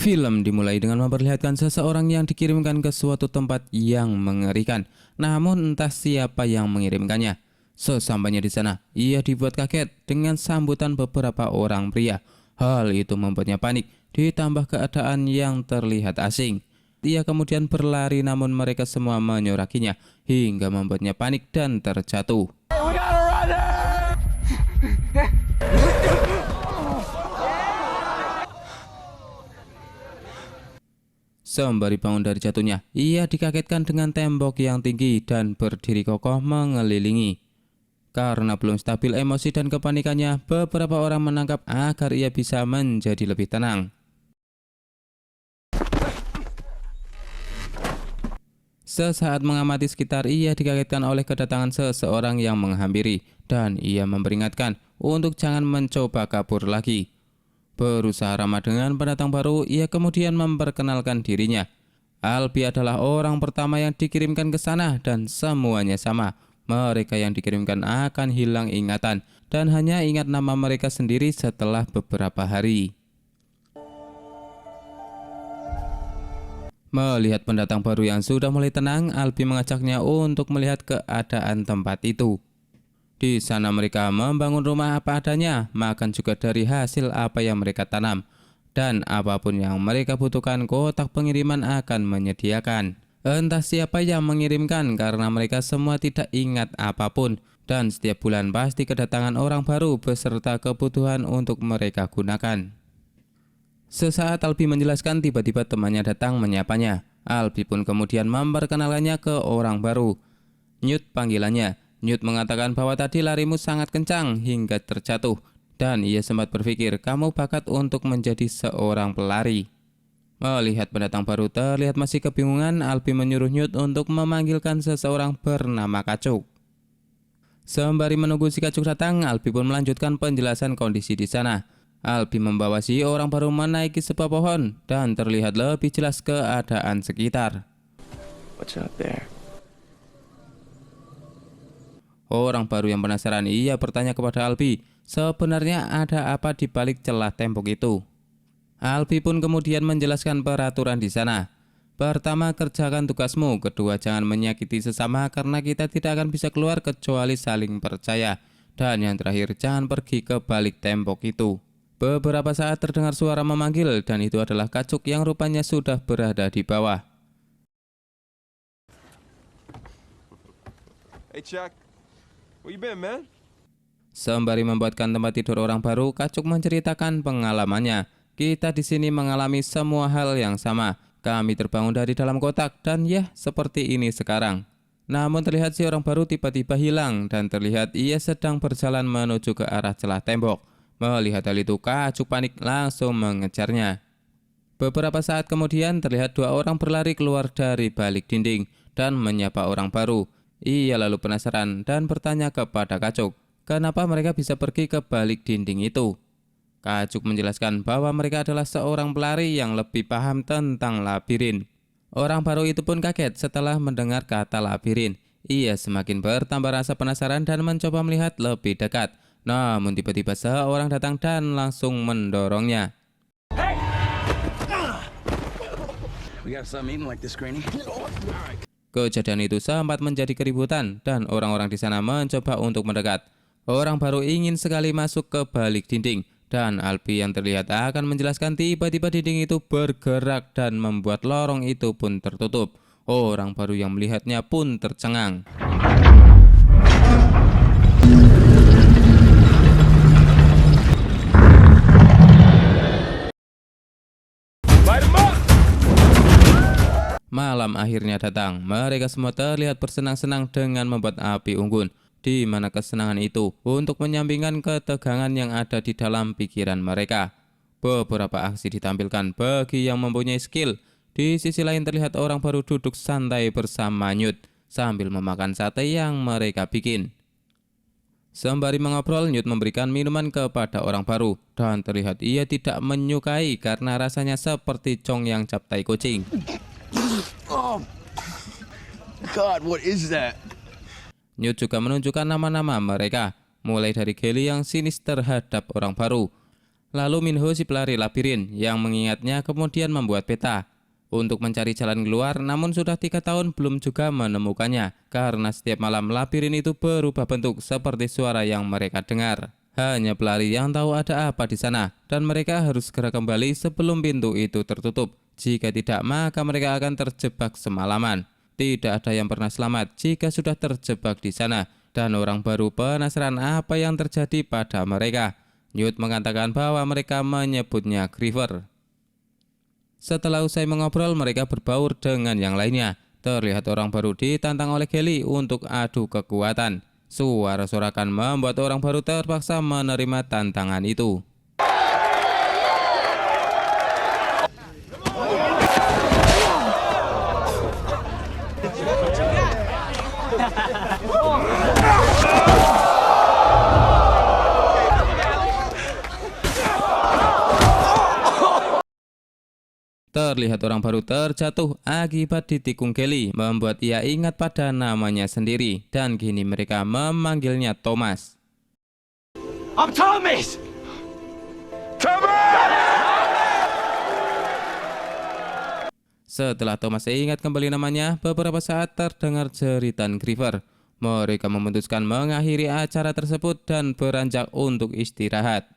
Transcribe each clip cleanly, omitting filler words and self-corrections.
Film dimulai dengan memperlihatkan seseorang yang dikirimkan ke suatu tempat yang mengerikan. Namun entah siapa yang mengirimkannya. Sesampainya di sana, ia dibuat kaget dengan sambutan beberapa orang pria. Hal itu membuatnya panik, ditambah keadaan yang terlihat asing. Ia kemudian berlari namun mereka semua menyorakinya hingga membuatnya panik dan terjatuh. Sembari bangun dari jatuhnya, ia dikagetkan dengan tembok yang tinggi dan berdiri kokoh mengelilingi. Karena belum stabil emosi dan kepanikannya, beberapa orang menangkap agar ia bisa menjadi lebih tenang. Sesaat mengamati sekitar, ia dikagetkan oleh kedatangan seseorang yang menghampiri dan ia memperingatkan untuk jangan mencoba kabur lagi. Berusaha ramah dengan pendatang baru, ia kemudian memperkenalkan dirinya. Albi adalah orang pertama yang dikirimkan ke sana dan semuanya sama. Mereka yang dikirimkan akan hilang ingatan dan hanya ingat nama mereka sendiri setelah beberapa hari. Melihat pendatang baru yang sudah mulai tenang, Albi mengajaknya untuk melihat keadaan tempat itu. Di sana mereka membangun rumah apa adanya, makan juga dari hasil apa yang mereka tanam. Dan apapun yang mereka butuhkan, kotak pengiriman akan menyediakan. Entah siapa yang mengirimkan karena mereka semua tidak ingat apapun. Dan setiap bulan pasti kedatangan orang baru beserta kebutuhan untuk mereka gunakan. Sesaat Albi menjelaskan, tiba-tiba temannya datang menyapanya. Albi pun kemudian memperkenalkannya ke orang baru. Newt panggilannya. Newt mengatakan bahwa tadi larimu sangat kencang hingga terjatuh dan ia sempat berpikir kamu bakat untuk menjadi seorang pelari. Melihat pendatang baru terlihat masih kebingungan, Albi menyuruh Newt untuk memanggilkan seseorang bernama Kacuk. Sembari menunggu si Kacuk datang, Albi pun melanjutkan penjelasan kondisi di sana. Albi membawa si orang baru menaiki sebuah pohon dan terlihat lebih jelas keadaan sekitar. What's up there? Orang baru yang penasaran, ia bertanya kepada Albi, sebenarnya ada apa di balik celah tembok itu. Albi pun kemudian menjelaskan peraturan di sana. Pertama, kerjakan tugasmu. Kedua, jangan menyakiti sesama karena kita tidak akan bisa keluar kecuali saling percaya. Dan yang terakhir, jangan pergi ke balik tembok itu. Beberapa saat terdengar suara memanggil dan itu adalah Kacuk yang rupanya sudah berada di bawah. Hey Chuck, where you been, man? Sembari membuatkan tempat tidur orang baru, Kacuk menceritakan pengalamannya. Kita di sini mengalami semua hal yang sama. Kami terbangun dari dalam kotak dan ya seperti ini sekarang. Namun terlihat si orang baru tiba-tiba hilang dan terlihat ia sedang berjalan menuju ke arah celah tembok. Melihat hal itu, Kacuk panik langsung mengejarnya. Beberapa saat kemudian terlihat dua orang berlari keluar dari balik dinding dan menyapa orang baru. Ia lalu penasaran dan bertanya kepada Kacuk, kenapa mereka bisa pergi ke balik dinding itu. Kacuk menjelaskan bahwa mereka adalah seorang pelari yang lebih paham tentang labirin. Orang baru itu pun kaget setelah mendengar kata labirin. Ia semakin bertambah rasa penasaran dan mencoba melihat lebih dekat. Namun tiba-tiba seorang datang dan langsung mendorongnya. Kejadian itu sempat menjadi keributan dan orang-orang di sana mencoba untuk mendekat. Orang baru ingin sekali masuk ke balik dinding dan Albi yang terlihat akan menjelaskan, tiba-tiba dinding itu bergerak dan membuat lorong itu pun tertutup. Orang baru yang melihatnya pun tercengang. Malam akhirnya datang. Mereka semua terlihat bersenang-senang dengan membuat api unggun. Di mana kesenangan itu untuk menyampingkan ketegangan yang ada di dalam pikiran mereka. Beberapa aksi ditampilkan bagi yang mempunyai skill. Di sisi lain terlihat orang baru duduk santai bersama Newt sambil memakan sate yang mereka bikin. Sembari mengobrol, Newt memberikan minuman kepada orang baru dan terlihat ia tidak menyukai karena rasanya seperti cong yang cap tai kucing. Oh, God, what is that? Newt juga menunjukkan nama-nama mereka, mulai dari Kelly yang sinis terhadap orang baru. Lalu Minho si pelari labirin yang mengingatnya kemudian membuat peta untuk mencari jalan keluar, namun sudah 3 tahun belum juga menemukannya karena setiap malam labirin itu berubah bentuk seperti suara yang mereka dengar. Hanya pelari yang tahu ada apa di sana dan mereka harus segera kembali sebelum pintu itu tertutup. Jika tidak, maka mereka akan terjebak semalaman. Tidak ada yang pernah selamat jika sudah terjebak di sana, dan orang baru penasaran apa yang terjadi pada mereka. Newt mengatakan bahwa mereka menyebutnya Griever. Setelah usai mengobrol, mereka berbaur dengan yang lainnya. Terlihat orang baru ditantang oleh Kelly untuk adu kekuatan. Suara sorakan membuat orang baru terpaksa menerima tantangan itu. Terlihat orang baru terjatuh akibat ditikung Kelly, membuat ia ingat pada namanya sendiri, dan kini mereka memanggilnya Thomas. I'm Thomas! Thomas! Setelah Thomas ingat kembali namanya, beberapa saat terdengar jeritan Griever. Mereka memutuskan mengakhiri acara tersebut dan beranjak untuk istirahat.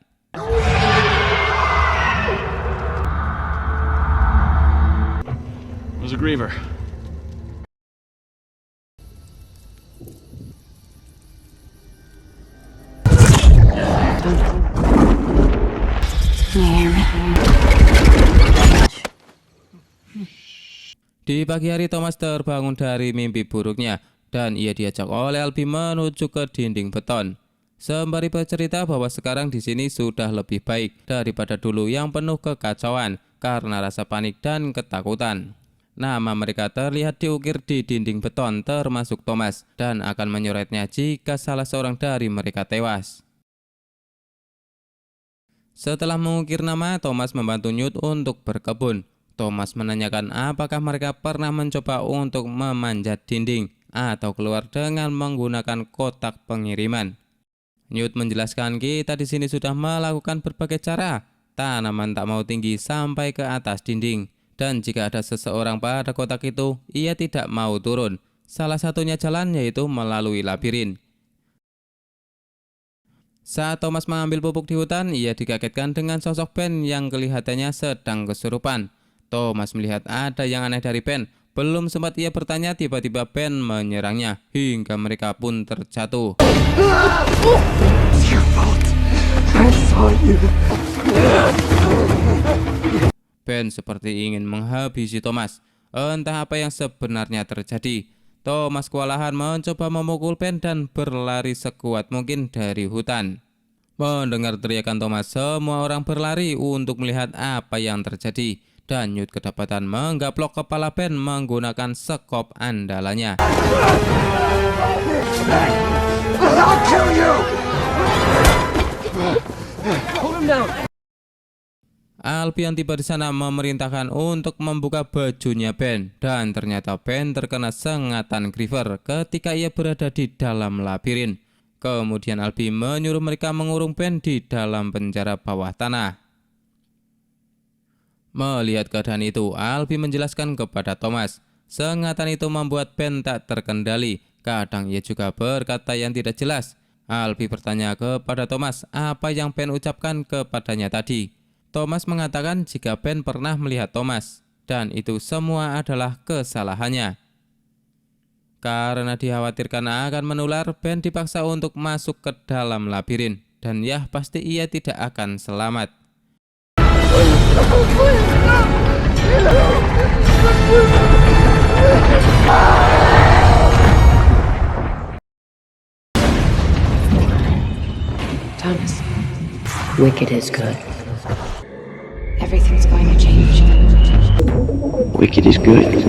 It was a griever. Di pagi hari, Thomas terbangun dari mimpi buruknya dan ia diajak oleh Albi menuju ke dinding beton. Sembari bercerita bahwa sekarang di sini sudah lebih baik daripada dulu yang penuh kekacauan karena rasa panik dan ketakutan. Nama mereka terlihat diukir di dinding beton termasuk Thomas dan akan menyoretnya jika salah seorang dari mereka tewas. Setelah mengukir nama, Thomas membantu Newt untuk berkebun. Thomas menanyakan apakah mereka pernah mencoba untuk memanjat dinding atau keluar dengan menggunakan kotak pengiriman. Newt menjelaskan kita di sini sudah melakukan berbagai cara. Tanaman tak mau tinggi sampai ke atas dinding. Dan jika ada seseorang pada kotak itu, ia tidak mau turun. Salah satunya jalan yaitu melalui labirin. Saat Thomas mengambil pupuk di hutan, ia dikagetkan dengan sosok Ben yang kelihatannya sedang kesurupan. Thomas melihat ada yang aneh dari Ben. Belum sempat ia bertanya, tiba-tiba Ben menyerangnya hingga mereka pun terjatuh. It's your fault. I saw you. Ben seperti ingin menghabisi Thomas. Entah apa yang sebenarnya terjadi. Thomas kewalahan mencoba memukul Ben dan berlari sekuat mungkin dari hutan. Mendengar teriakan Thomas, semua orang berlari untuk melihat apa yang terjadi. Dan Newt kedapatan menggaplok kepala Ben menggunakan sekop andalannya. I'll kill you! Hold him down. Albi yang tiba di sana memerintahkan untuk membuka bajunya Ben, dan ternyata Ben terkena sengatan Griever ketika ia berada di dalam labirin. Kemudian Albi menyuruh mereka mengurung Ben di dalam penjara bawah tanah. Melihat keadaan itu, Albi menjelaskan kepada Thomas, sengatan itu membuat Ben tak terkendali. Kadang ia juga berkata yang tidak jelas. Albi bertanya kepada Thomas apa yang Ben ucapkan kepadanya tadi. Thomas mengatakan jika Ben pernah melihat Thomas, dan itu semua adalah kesalahannya. Karena dikhawatirkan akan menular, Ben dipaksa untuk masuk ke dalam labirin, dan ya pasti ia tidak akan selamat. Thomas, wicked is good. Everything's going to change. Wicked is good.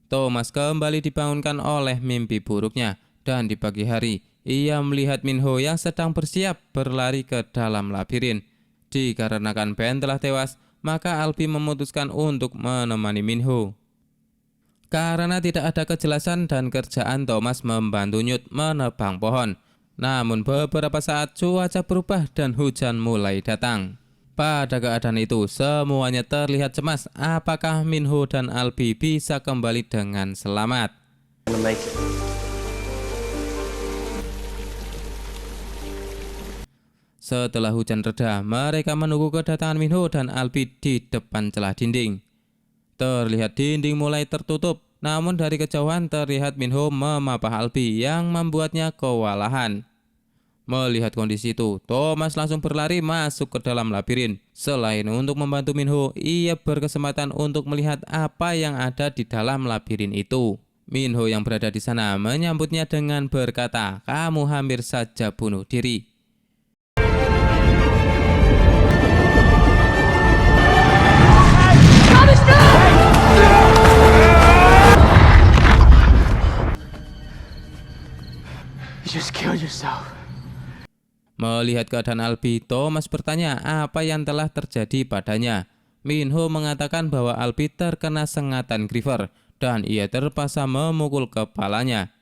Thomas kembali dibangunkan oleh mimpi buruknya, dan di pagi hari ia melihat Minho yang sedang bersiap berlari ke dalam labirin. Dikarenakan Ben telah tewas, maka Albi memutuskan untuk menemani Minho. Karena tidak ada kejelasan dan kerjaan, Thomas membantu Newt menebang pohon. Namun beberapa saat cuaca berubah dan hujan mulai datang. Pada keadaan itu semuanya terlihat cemas apakah Minho dan Albi bisa kembali dengan selamat. Gonna make it. Setelah hujan reda, mereka menunggu kedatangan Minho dan Albi di depan celah dinding. Terlihat dinding mulai tertutup, namun dari kejauhan terlihat Minho memapah Albi yang membuatnya kewalahan. Melihat kondisi itu, Thomas langsung berlari masuk ke dalam labirin. Selain untuk membantu Minho, ia berkesempatan untuk melihat apa yang ada di dalam labirin itu. Minho yang berada di sana menyambutnya dengan berkata, "Kamu hampir saja bunuh diri." You just killed yourself. Melihat keadaan Albi, Thomas bertanya apa yang telah terjadi padanya. Minho mengatakan bahwa Albi terkena sengatan Griever dan ia terpaksa memukul kepalanya.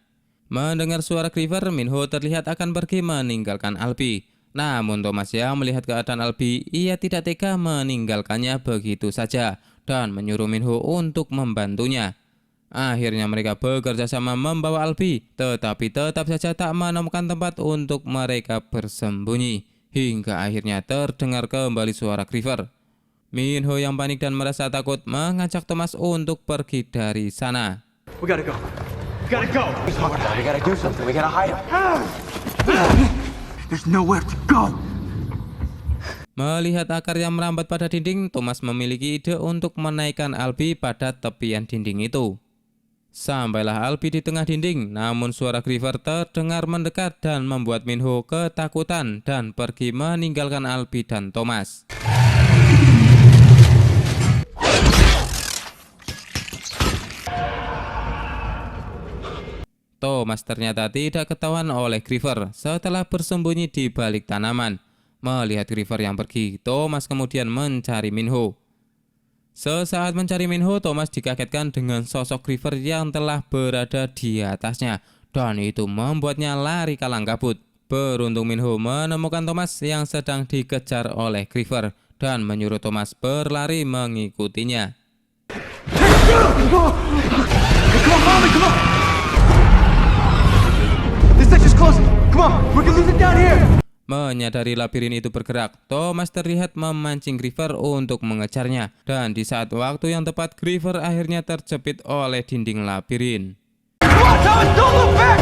Mendengar suara Griever, Minho terlihat akan pergi meninggalkan Albi. Namun Thomas yang melihat keadaan Albi, ia tidak tega meninggalkannya begitu saja dan menyuruh Minho untuk membantunya. Akhirnya mereka bekerja sama membawa Albi, tetapi tetap saja tak menemukan tempat untuk mereka bersembunyi. Hingga akhirnya terdengar kembali suara Griever. Minho yang panik dan merasa takut mengajak Thomas untuk pergi dari sana. We gotta go. We gotta go. We gotta do something. We gotta hide him. There's nowhere to go. Melihat akar yang merambat pada dinding, Thomas memiliki ide untuk menaikkan Albi pada tepian dinding itu. Sampailah Albi di tengah dinding, namun suara Griever terdengar mendekat dan membuat Minho ketakutan dan pergi meninggalkan Albi dan Thomas. Thomas ternyata tidak ketahuan oleh Griever setelah bersembunyi di balik tanaman. Melihat Griever yang pergi, Thomas kemudian mencari Minho. Sesaat mencari Minho, Thomas dikagetkan dengan sosok Griever yang telah berada di atasnya, dan itu membuatnya lari kalang kabut. Beruntung Minho menemukan Thomas yang sedang dikejar oleh Griever dan menyuruh Thomas berlari mengikutinya. This section's closing. Come on, we can lose it down here. Menyadari labirin itu bergerak, Thomas terlihat memancing Griever untuk mengejarnya. Dan di saat waktu yang tepat, Griever akhirnya terjepit oleh dinding labirin. Come on, Thomas, don't look back.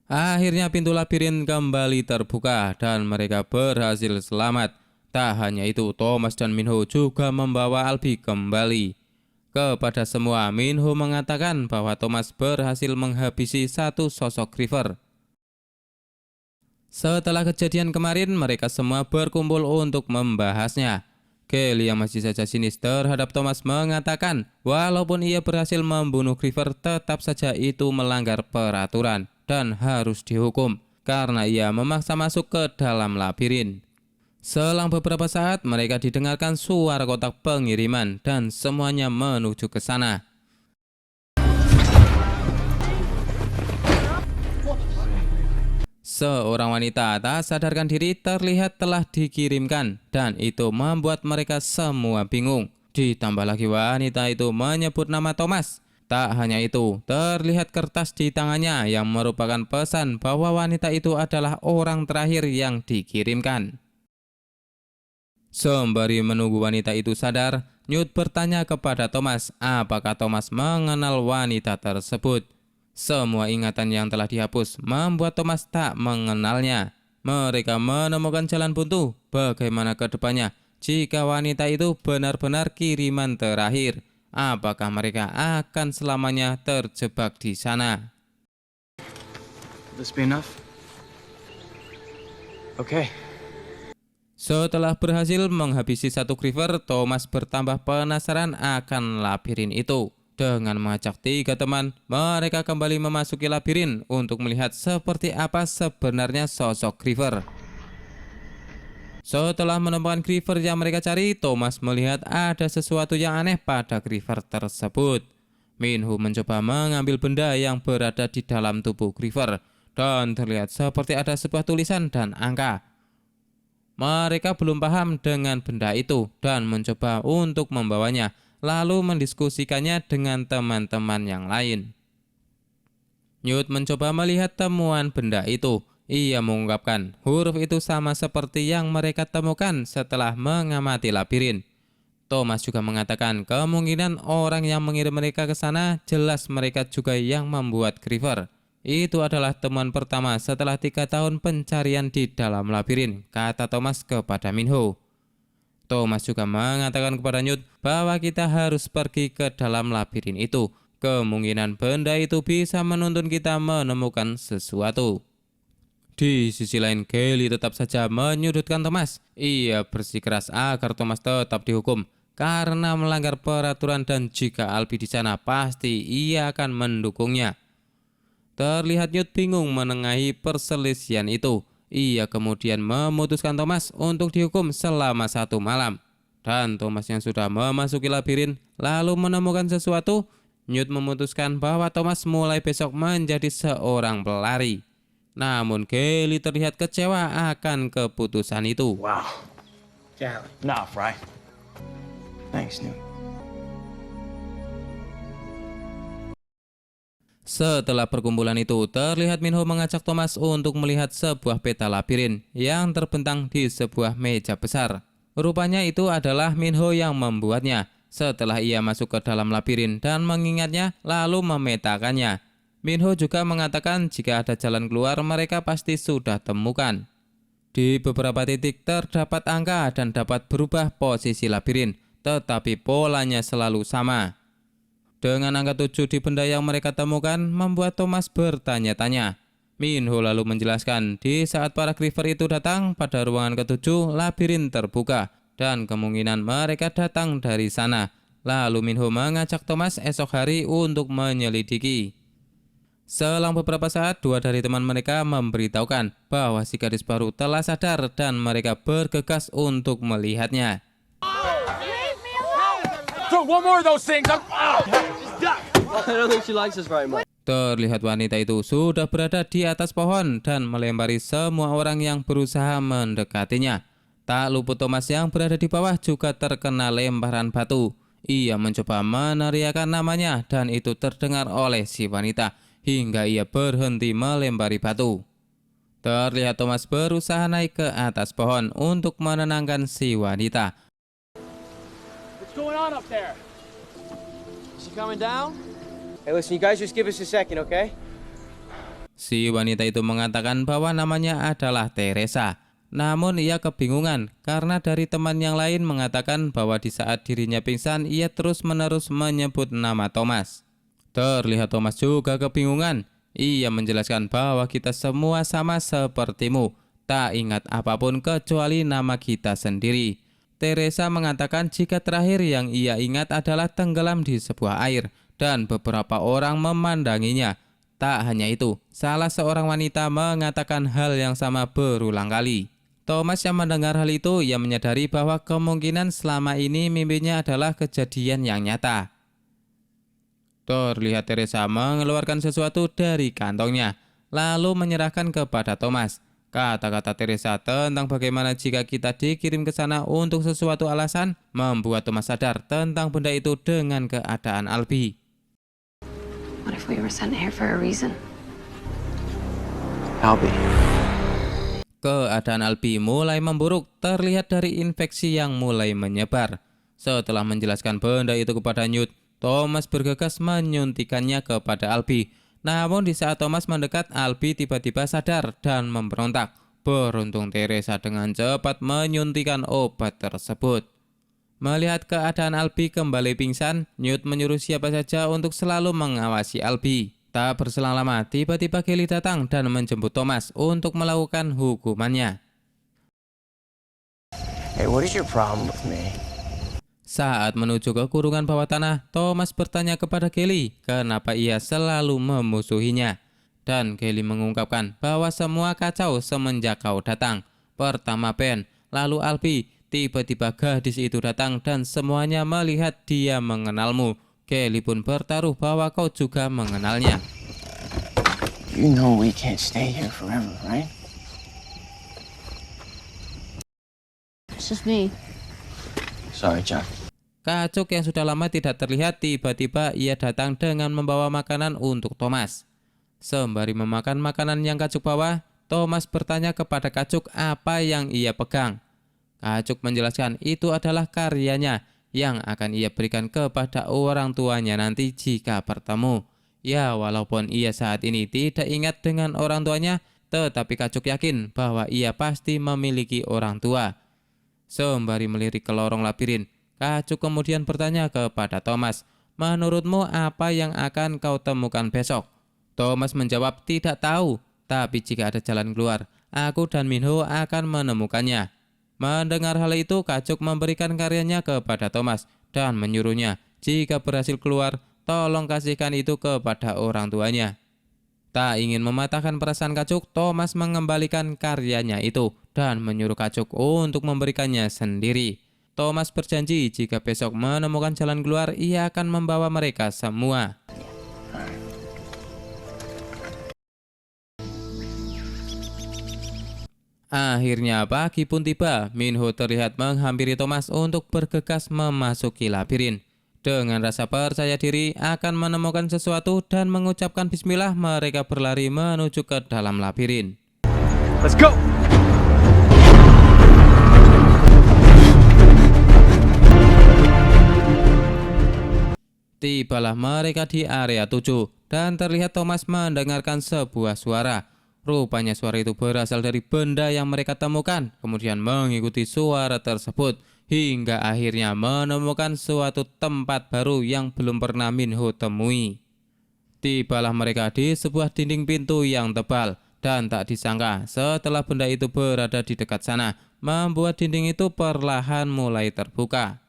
Akhirnya pintu labirin kembali terbuka dan mereka berhasil selamat. Tak hanya itu, Thomas dan Minho juga membawa Albi kembali. Kepada semua, Minho mengatakan bahwa Thomas berhasil menghabisi satu sosok Griever. Setelah kejadian kemarin, mereka semua berkumpul untuk membahasnya. Kelly yang masih saja sinis terhadap Thomas mengatakan, walaupun ia berhasil membunuh Griever, tetap saja itu melanggar peraturan dan harus dihukum karena ia memaksa masuk ke dalam labirin. Selang beberapa saat, mereka didengarkan suara kotak pengiriman dan semuanya menuju ke sana. Seorang wanita tak sadarkan diri terlihat telah dikirimkan dan itu membuat mereka semua bingung. Ditambah lagi wanita itu menyebut nama Thomas. Tak hanya itu, terlihat kertas di tangannya yang merupakan pesan bahwa wanita itu adalah orang terakhir yang dikirimkan. Sembari menunggu wanita itu sadar, Newt bertanya kepada Thomas apakah Thomas mengenal wanita tersebut. Semua ingatan yang telah dihapus membuat Thomas tak mengenalnya. Mereka menemukan jalan buntu bagaimana ke depannya jika wanita itu benar-benar kiriman terakhir. Apakah mereka akan selamanya terjebak di sana? Will this be enough? Okay. Setelah berhasil menghabisi satu Griever, Thomas bertambah penasaran akan labirin itu. Dengan mengajak 3 teman, mereka kembali memasuki labirin untuk melihat seperti apa sebenarnya sosok Griever. Setelah menemukan Griever yang mereka cari, Thomas melihat ada sesuatu yang aneh pada Griever tersebut. Minho mencoba mengambil benda yang berada di dalam tubuh Griever dan terlihat seperti ada sebuah tulisan dan angka. Mereka belum paham dengan benda itu dan mencoba untuk membawanya, lalu mendiskusikannya dengan teman-teman yang lain. Newt mencoba melihat temuan benda itu. Ia mengungkapkan huruf itu sama seperti yang mereka temukan setelah mengamati labirin. Thomas juga mengatakan kemungkinan orang yang mengirim mereka ke sana jelas mereka juga yang membuat Griever. Itu adalah temuan pertama setelah 3 tahun pencarian di dalam labirin, kata Thomas kepada Minho. Thomas juga mengatakan kepada Newt bahwa kita harus pergi ke dalam labirin itu. Kemungkinan benda itu bisa menuntun kita menemukan sesuatu. Di sisi lain, Kelly tetap saja menyudutkan Thomas. Ia bersikeras agar Thomas tetap dihukum karena melanggar peraturan dan jika Albie di sana pasti ia akan mendukungnya. Terlihat Newt bingung menengahi perselisihan itu. Ia kemudian memutuskan Thomas untuk dihukum selama 1 malam. Dan Thomas yang sudah memasuki labirin lalu menemukan sesuatu, Newt memutuskan bahwa Thomas mulai besok menjadi seorang pelari. Namun Kelly terlihat kecewa akan keputusan itu. Wow. Golly. Nah, Fry. Thanks, Newt. Setelah perkumpulan itu, terlihat Minho mengajak Thomas untuk melihat sebuah peta labirin yang terbentang di sebuah meja besar. Rupanya itu adalah Minho yang membuatnya. Setelah ia masuk ke dalam labirin dan mengingatnya, lalu memetakannya. Minho juga mengatakan jika ada jalan keluar mereka pasti sudah temukan. Di beberapa titik terdapat angka dan dapat berubah posisi labirin, tetapi polanya selalu sama. Dengan angka 7 di benda yang mereka temukan membuat Thomas bertanya-tanya. Minho lalu menjelaskan di saat para Griever itu datang pada ruangan ke-7 labirin terbuka dan kemungkinan mereka datang dari sana. Lalu Minho mengajak Thomas esok hari untuk menyelidiki. Selang beberapa saat, 2 dari teman mereka memberitahukan bahwa si gadis baru telah sadar dan mereka bergegas untuk melihatnya. One more of those things. I don't think she likes us very much. Terlihat wanita itu sudah berada di atas pohon dan melempari semua orang yang berusaha mendekatinya. Tak luput Thomas yang berada di bawah juga terkena lemparan batu. Ia mencoba meneriakkan namanya dan itu terdengar oleh si wanita hingga ia berhenti melempari batu. Terlihat Thomas berusaha naik ke atas pohon untuk menenangkan si wanita. What's going on up there? Is she coming down? Hey, listen, you guys just give us a second, okay? Si wanita itu mengatakan bahwa namanya adalah Teresa. Namun ia kebingungan karena dari teman yang lain mengatakan bahwa di saat dirinya pingsan ia terus-menerus menyebut nama Thomas. Terlihat Thomas juga kebingungan. Ia menjelaskan bahwa kita semua sama sepertimu, tak ingat apapun kecuali nama kita sendiri. Teresa mengatakan jika terakhir yang ia ingat adalah tenggelam di sebuah air dan beberapa orang memandanginya. Tak hanya itu, salah seorang wanita mengatakan hal yang sama berulang kali. Thomas yang mendengar hal itu, ia menyadari bahwa kemungkinan selama ini mimpinya adalah kejadian yang nyata. Terlihat Teresa mengeluarkan sesuatu dari kantongnya, lalu menyerahkan kepada Thomas. Kata-kata Teresa tentang bagaimana jika kita dikirim ke sana untuk sesuatu alasan membuat Thomas sadar tentang benda itu dengan keadaan Albie. What if we were sent here for a reason? Albie. Keadaan Albie mulai memburuk, terlihat dari infeksi yang mulai menyebar. Setelah menjelaskan benda itu kepada Newt, Thomas bergegas menyuntikannya kepada Albie. Namun di saat Thomas mendekat, Albie tiba-tiba sadar dan memberontak. Beruntung Teresa dengan cepat menyuntikan obat tersebut. Melihat keadaan Albie kembali pingsan, Newt menyuruh siapa saja untuk selalu mengawasi Albie. Tak berselang lama, tiba-tiba Kelly datang dan menjemput Thomas untuk melakukan hukumannya. Hey, what is your problem with me? Saat menuju ke kurungan bawah tanah, Thomas bertanya kepada Kelly kenapa ia selalu memusuhinya. Dan Kelly mengungkapkan bahwa semua kacau semenjak kau datang. Pertama Ben, Lalu Alpi, tiba-tiba gadis itu datang dan semuanya melihat dia mengenalmu. Kelly pun bertaruh bahwa kau juga mengenalnya. You know we can't stay here forever, right? It's just me. Sorry, Chuck. Kacuk yang sudah lama tidak terlihat tiba-tiba ia datang dengan membawa makanan untuk Thomas. Sembari memakan makanan yang Kacuk bawa, Thomas bertanya kepada Kacuk apa yang ia pegang. Kacuk menjelaskan itu adalah karyanya yang akan ia berikan kepada orang tuanya nanti jika bertemu. Ya, walaupun ia saat ini tidak ingat dengan orang tuanya, tetapi Kacuk yakin bahwa ia pasti memiliki orang tua. Sembari melirik ke lorong labirin, Kacuk kemudian bertanya kepada Thomas, menurutmu apa yang akan kau temukan besok? Thomas menjawab tidak tahu, tapi jika ada jalan keluar, aku dan Minho akan menemukannya. Mendengar hal itu, Kacuk memberikan karyanya kepada Thomas dan menyuruhnya jika berhasil keluar, tolong kasihkan itu kepada orang tuanya. Tak ingin mematahkan perasaan Kacuk, Thomas mengembalikan karyanya itu dan menyuruh Kacuk untuk memberikannya sendiri. Thomas berjanji jika besok menemukan jalan keluar, ia akan membawa mereka semua. Akhirnya pagi pun tiba. Minho terlihat menghampiri Thomas untuk bergegas memasuki labirin. Dengan rasa percaya diri akan menemukan sesuatu dan mengucapkan bismillah, mereka berlari menuju ke dalam labirin. Let's go! Tibalah mereka di area 7 dan terlihat Thomas mendengarkan sebuah suara. Rupanya suara itu berasal dari benda yang mereka temukan, kemudian mengikuti suara tersebut hingga akhirnya menemukan suatu tempat baru yang belum pernah Minho temui. Tibalah mereka di sebuah dinding pintu yang tebal dan tak disangka setelah benda itu berada di dekat sana, membuat dinding itu perlahan mulai terbuka.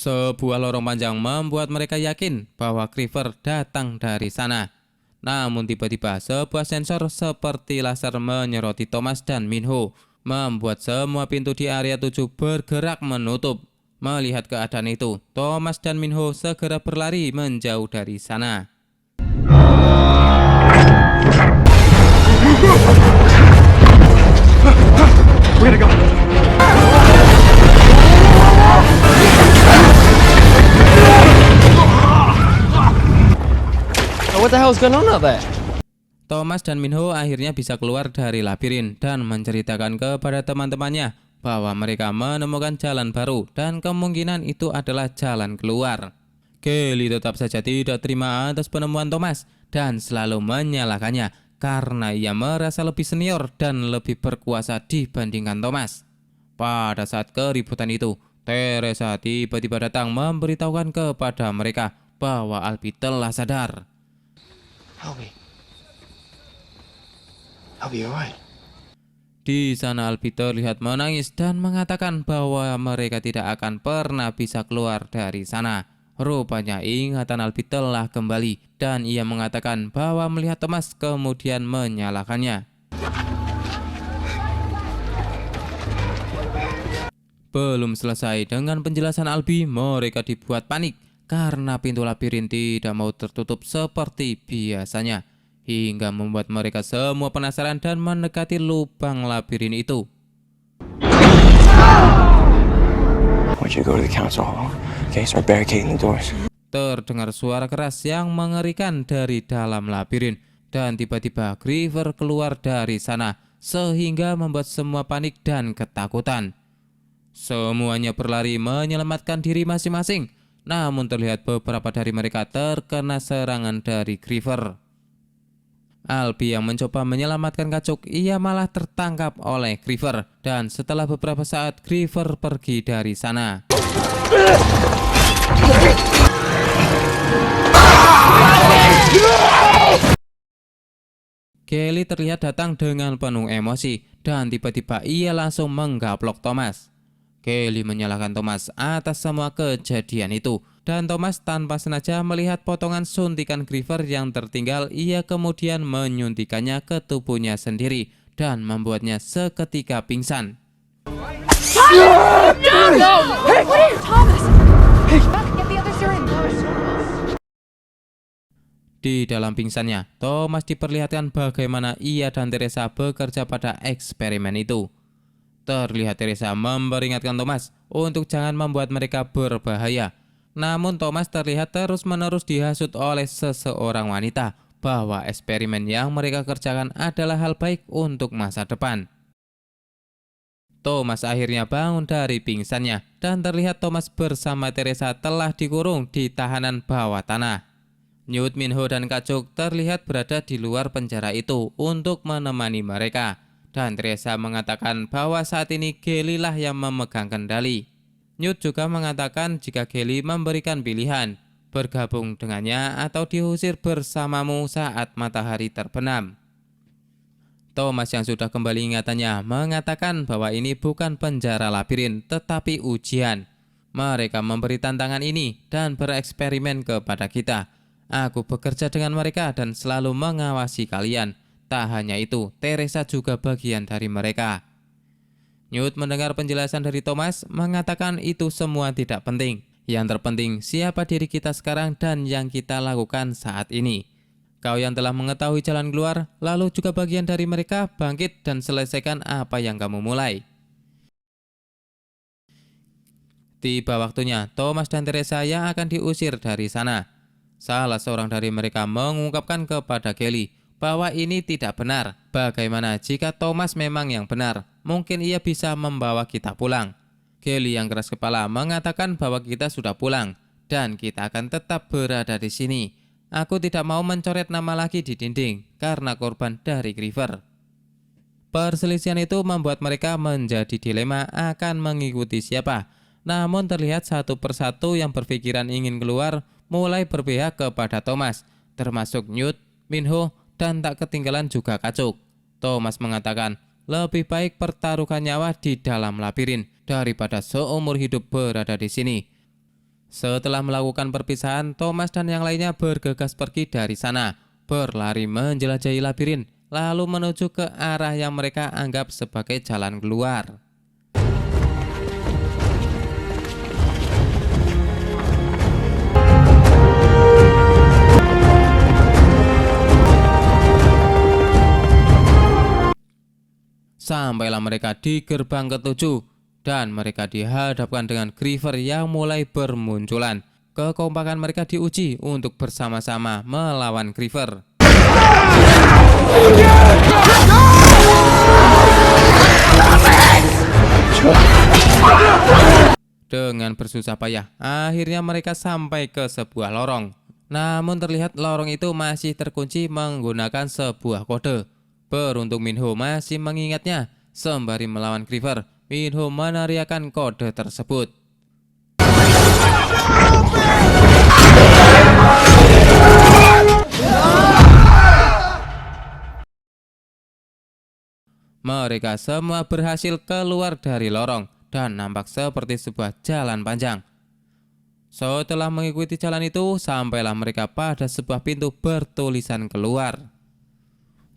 Sebuah lorong panjang membuat mereka yakin bahwa Creeper datang dari sana. Namun tiba-tiba sebuah sensor seperti laser menyoroti Thomas dan Minho, membuat semua pintu di area 7 bergerak menutup. Melihat keadaan itu, Thomas dan Minho segera berlari menjauh dari sana. Way to go! What the hell's going on out there? Thomas dan Minho akhirnya bisa keluar dari labirin dan menceritakan kepada teman-temannya bahwa mereka menemukan jalan baru dan kemungkinan itu adalah jalan keluar. Kelly tetap saja tidak terima atas penemuan Thomas dan selalu menyalahkannya karena ia merasa lebih senior dan lebih berkuasa dibandingkan Thomas. Pada saat keributan itu, Teresa tiba-tiba datang memberitahukan kepada mereka bahwa Alpi telah sadar. I'll be alright. Di sana Alpi terlihat menangis dan mengatakan bahwa mereka tidak akan pernah bisa keluar dari sana. Rupanya ingatan Alpi telah kembali dan ia mengatakan bahwa melihat Thomas kemudian menyalahkannya. Belum selesai dengan penjelasan Alpi, mereka dibuat panik karena pintu labirin tidak mau tertutup seperti biasanya, hingga membuat mereka semua penasaran dan mendekati lubang labirin itu. I want you to go to the council hall. Okay, start barricading the doors. Terdengar suara keras yang mengerikan dari dalam labirin dan tiba-tiba Creeper keluar dari sana sehingga membuat semua panik dan ketakutan. Semuanya berlari menyelamatkan diri masing-masing. Namun terlihat beberapa dari mereka terkena serangan dari Creeper. Alpi yang mencoba menyelamatkan Kacuk, ia malah tertangkap oleh Creeper. Dan setelah beberapa saat Creeper pergi dari sana. Kelly terlihat datang dengan penuh emosi dan tiba-tiba ia langsung menggaplok Thomas. Kelly menyalahkan Thomas atas semua kejadian itu dan Thomas tanpa sengaja melihat potongan suntikan Griever yang tertinggal. Ia kemudian menyuntikannya ke tubuhnya sendiri dan membuatnya seketika pingsan. Di dalam pingsannya, Thomas diperlihatkan bagaimana ia dan Teresa bekerja pada eksperimen itu. Terlihat Teresa memperingatkan Thomas untuk jangan membuat mereka berbahaya. Namun Thomas terlihat terus-menerus dihasut oleh seseorang wanita bahwa eksperimen yang mereka kerjakan adalah hal baik untuk masa depan. Thomas akhirnya bangun dari pingsannya dan terlihat Thomas bersama Teresa telah dikurung di tahanan bawah tanah. Newt, Minho, dan Kacuk terlihat berada di luar penjara itu untuk menemani mereka. Dan Teresa mengatakan bahwa saat ini Kelly lah yang memegang kendali. Newt juga mengatakan jika Kelly memberikan pilihan, bergabung dengannya atau diusir bersamamu saat matahari terbenam. Thomas yang sudah kembali ingatannya mengatakan bahwa ini bukan penjara labirin tetapi ujian. Mereka memberi tantangan ini dan bereksperimen kepada kita. Aku bekerja dengan mereka dan selalu mengawasi kalian. Tak hanya itu, Teresa juga bagian dari mereka. Newt mendengar penjelasan dari Thomas mengatakan itu semua tidak penting. Yang terpenting siapa diri kita sekarang dan yang kita lakukan saat ini. Kau yang telah mengetahui jalan keluar, lalu juga bagian dari mereka, bangkit dan selesaikan apa yang kamu mulai. Tiba waktunya Thomas dan Teresa yang akan diusir dari sana. Salah seorang dari mereka mengungkapkan kepada Kelly bahwa ini tidak benar. Bagaimana jika Thomas memang yang benar? Mungkin ia bisa membawa kita pulang. Kelly yang keras kepala mengatakan bahwa kita sudah pulang dan kita akan tetap berada di sini. Aku tidak mau mencoret nama lagi di dinding karena korban dari Griever. Perselisihan itu membuat mereka menjadi dilema akan mengikuti siapa. Namun terlihat satu persatu yang berpikiran ingin keluar mulai berpihak kepada Thomas, termasuk Newt, Minho, dan tak ketinggalan juga Kacuk. Thomas mengatakan lebih baik pertaruhkan nyawa di dalam labirin daripada seumur hidup berada di sini. Setelah melakukan perpisahan, Thomas dan yang lainnya bergegas pergi dari sana, berlari menjelajahi labirin, lalu menuju ke arah yang mereka anggap sebagai jalan keluar. Sampailah mereka di gerbang ke-7 dan mereka dihadapkan dengan Griever yang mulai bermunculan. Kekompakan mereka diuji untuk bersama-sama melawan Griever. Dengan bersusah payah, akhirnya mereka sampai ke sebuah lorong. Namun terlihat lorong itu masih terkunci menggunakan sebuah kode. Beruntung Minho masih mengingatnya. Sembari melawan Griever, Minho meneriakkan kode tersebut. Mereka semua berhasil keluar dari lorong dan nampak seperti sebuah jalan panjang. Setelah mengikuti jalan itu, sampailah mereka pada sebuah pintu bertulisan keluar.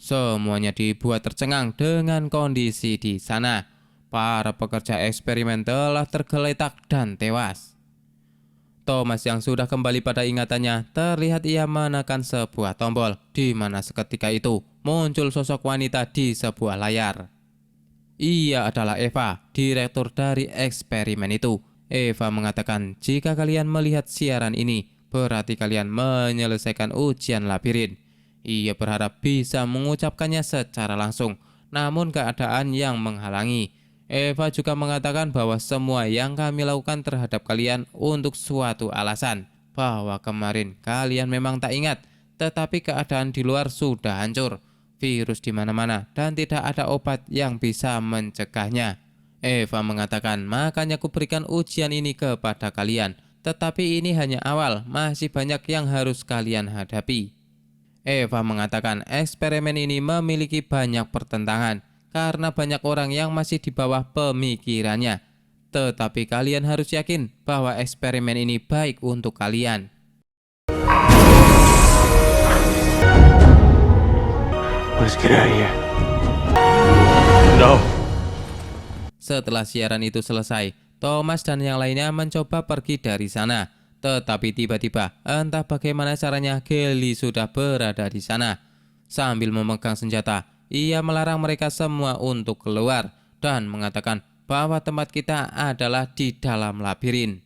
Semuanya dibuat tercengang dengan kondisi di sana. Para pekerja eksperimen telah tergeletak dan tewas. Thomas yang sudah kembali pada ingatannya terlihat ia menekan sebuah tombol, di mana seketika itu muncul sosok wanita di sebuah layar. Ia adalah Eva, direktur dari eksperimen itu. Eva mengatakan jika kalian melihat siaran ini, berarti kalian menyelesaikan ujian labirin. Ia berharap bisa mengucapkannya secara langsung, namun keadaan yang menghalangi. Eva juga mengatakan bahwa semua yang kami lakukan terhadap kalian untuk suatu alasan, bahwa kemarin kalian memang tak ingat, tetapi keadaan di luar sudah hancur, virus di mana-mana dan tidak ada obat yang bisa mencegahnya. Eva mengatakan, makanya kuberikan ujian ini kepada kalian, tetapi ini hanya awal, masih banyak yang harus kalian hadapi. Eva mengatakan eksperimen ini memiliki banyak pertentangan karena banyak orang yang masih di bawah pemikirannya. Tetapi kalian harus yakin bahwa eksperimen ini baik untuk kalian. Let's get out of here. No. Setelah siaran itu selesai, Thomas dan yang lainnya mencoba pergi dari sana. Tetapi tiba-tiba, entah bagaimana caranya, Kelly sudah berada di sana. Sambil memegang senjata, ia melarang mereka semua untuk keluar dan mengatakan bahwa tempat kita adalah di dalam labirin.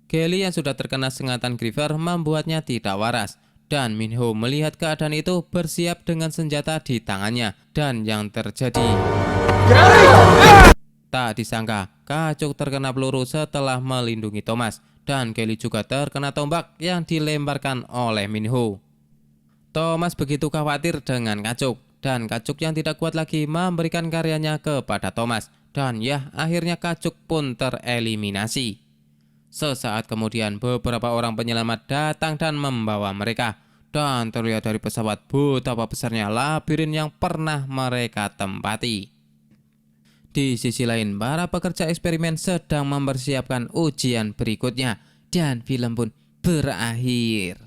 Kelly yang sudah terkena sengatan Griever membuatnya tidak waras. Dan Minho melihat keadaan itu bersiap dengan senjata di tangannya. Dan yang terjadi... Tak disangka, Kacuk terkena peluru setelah melindungi Thomas. Dan Kelly juga terkena tombak yang dilemparkan oleh Minho. Thomas begitu khawatir dengan Kacuk. Dan Kacuk yang tidak kuat lagi memberikan karyanya kepada Thomas. Dan ya, akhirnya Kacuk pun tereliminasi. Sesaat kemudian beberapa orang penyelamat datang dan membawa mereka. Dan terlihat dari pesawat betapa besarnya labirin yang pernah mereka tempati. Di sisi lain, para pekerja eksperimen sedang mempersiapkan ujian berikutnya. Dan film pun berakhir.